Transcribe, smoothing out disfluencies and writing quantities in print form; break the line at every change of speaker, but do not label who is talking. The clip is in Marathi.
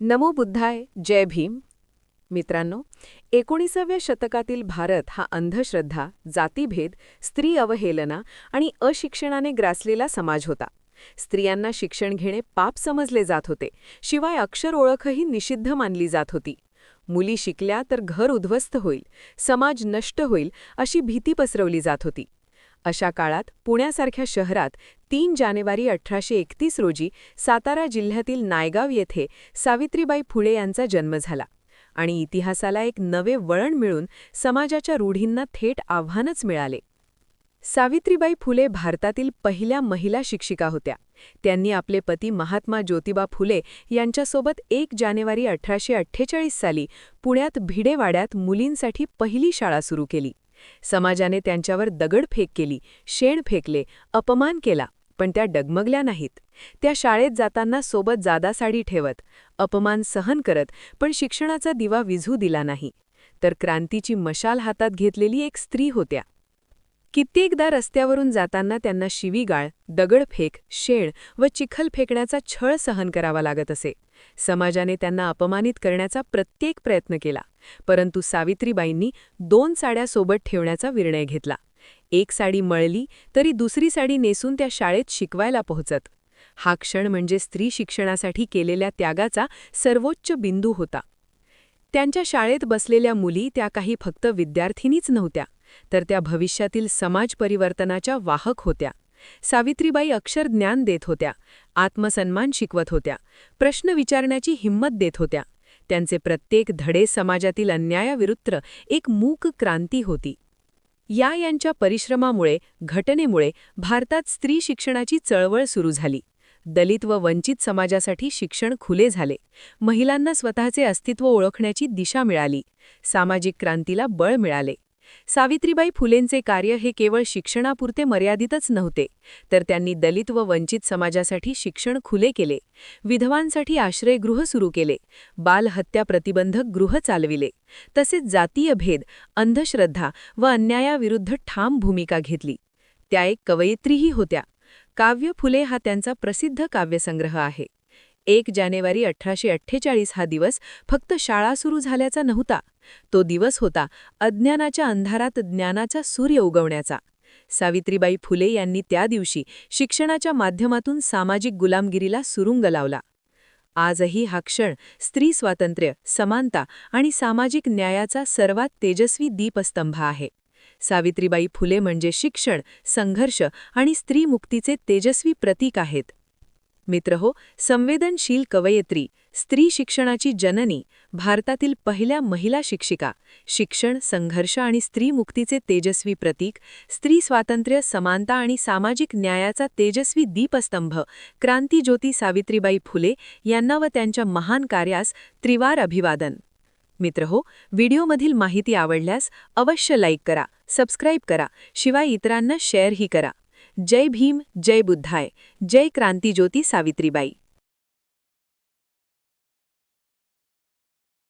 नमो बुद्धाय, जय भीम. मित्रांनो, 19व्या शतकातील भारत हा अंधश्रद्धा, जातीभेद, स्त्री अवहेलना आणि अशिक्षणाने ग्रासलेला समाज होता. स्त्रियांना शिक्षण घेणे पाप समजले जात होते, शिवाय अक्षर ओळखही निषिद्ध मानली जात होती. मुली शिकल्या तर घर उद्ध्वस्त होईल, समाज नष्ट होईल अशी भीती पसरवली जात होती. अशा काळात पुण्यासारख्या शहरात 3 जानेवारी 1831 रोजी सातारा जिल्ह्यातील नायगाव येथे सावित्रीबाई फुले यांचा जन्म झाला आणि इतिहासाला एक नवे वळण मिळून समाजाच्या रूढींना थेट आव्हानच मिळाले. सावित्रीबाई फुले भारतातील पहिल्या महिला शिक्षिका होत्या. त्यांनी आपले पती महात्मा ज्योतिबा फुले यांच्यासोबत 1 जानेवारी 1848 साली पुण्यात भिडेवाड्यात मुलींसाठी पहिली शाळा सुरू केली. समाजाने त्यांच्यावर दगडफेक केली, शेण फेकले, अपमान केला, पण त्या डगमगल्या नाहीत. त्या शाळेत जाताना सोबत जादा साडी ठेवत, अपमान सहन करत, पण शिक्षणाचा दिवा विझू दिला नाही. तर क्रांतीची मशाल हातात घेतलेली एक स्त्री होत्या. कित्येकदा रस्त्यावरून जाताना त्यांना शिवीगाळ, दगडफेक, शेण व चिखल फेकण्याचा छळ सहन करावा लागत असे. समाजाने त्यांना अपमानित करण्याचा प्रत्येक प्रयत्न केला, परंतु सावित्रीबाईंनी 2 साड्या सोबत ठेवण्याचा निर्णय घेतला. एक साडी मळली तरी दुसरी साडी नेसून त्या शाळेत शिकवायला पोहोचत. हा क्षण म्हणजे स्त्री शिक्षणासाठी केलेल्या त्यागाचा सर्वोच्च बिंदू होता. त्यांच्या शाळेत बसलेल्या मुली त्या काही फक्त विद्यार्थिनीच नव्हत्या, तर त्या भविष्यातील समाज परिवर्तनाच्या वाहक होत्या. सावित्रीबाई अक्षर ज्ञान देत होत्या, आत्मसन्मान शिकवत होत्या, प्रश्न विचारण्याची हिंमत देत होत्या. त्यांचे प्रत्येक धडे समाजातील अन्यायाविरुद्ध एक मूक क्रांती होती. यांच्या परिश्रमामुळे, घटनेमुळे भारतात स्त्री शिक्षणाची चळवळ सुरू झाली. दलित व वंचित समाजासाठी शिक्षण खुले झाले. महिलांना स्वतःचे अस्तित्व ओळखण्याची दिशा मिळाली. सामाजिक क्रांतीला बळ मिळाले. सावित्रीबाई फुलेंचे कार्य हे केवळ शिक्षणापुरते मर्यादितच नव्हते, तर त्यांनी दलित व वंचित समाजासाठी शिक्षण खुले केले, विधवांसाठी आश्रयगृह सुरू केले, बालहत्या प्रतिबंधक गृह चालविले, तसेच जातीय भेद, अंधश्रद्धा व अन्यायाविरुद्ध ठाम भूमिका घेतली. त्या एक कवयित्रीही होत्या. काव्य फुले हा त्यांचा प्रसिद्ध काव्यसंग्रह आहे. 1 जानेवारी 1848 हा दिवस फक्त शाळा सुरू झाल्याचा नव्हता. तो दिवस होता अज्ञानाच्या अंधारात ज्ञानाचा सूर्य उगवण्याचा. सावित्रीबाई फुले यांनी त्या दिवशी शिक्षणाच्या माध्यमातून सामाजिक गुलामगिरीला सुरुंग लावला. आजही हा क्षण स्त्री स्वातंत्र्य, समानता आणि सामाजिक न्यायाचा सर्वात तेजस्वी दीपस्तंभ आहे. सावित्रीबाई फुले म्हणजे शिक्षण, संघर्ष आणि स्त्रीमुक्तीचे तेजस्वी प्रतीक आहेत. मित्रहो, संवेदनशील कवयित्री, स्त्री शिक्षणाची जननी, भारतातील पहिल्या महिला शिक्षिका, शिक्षण, संघर्ष आणि स्त्रीमुक्तीचे तेजस्वी प्रतीक, स्त्री स्वातंत्र्य, समानता आणि सामाजिक न्यायाचा तेजस्वी दीपस्तंभ, क्रांतीज्योती सावित्रीबाई फुले यांना व त्यांच्या महान कार्यास त्रिवार अभिवादन. मित्रहो, व्हिडिओमधील माहिती आवडल्यास अवश्य लाईक करा, सबस्क्राईब करा, शिवाय इतरांना शेअरही करा. जय भीम, जय बुद्धाय, जय क्रांतीज्योती सावित्रीबाई.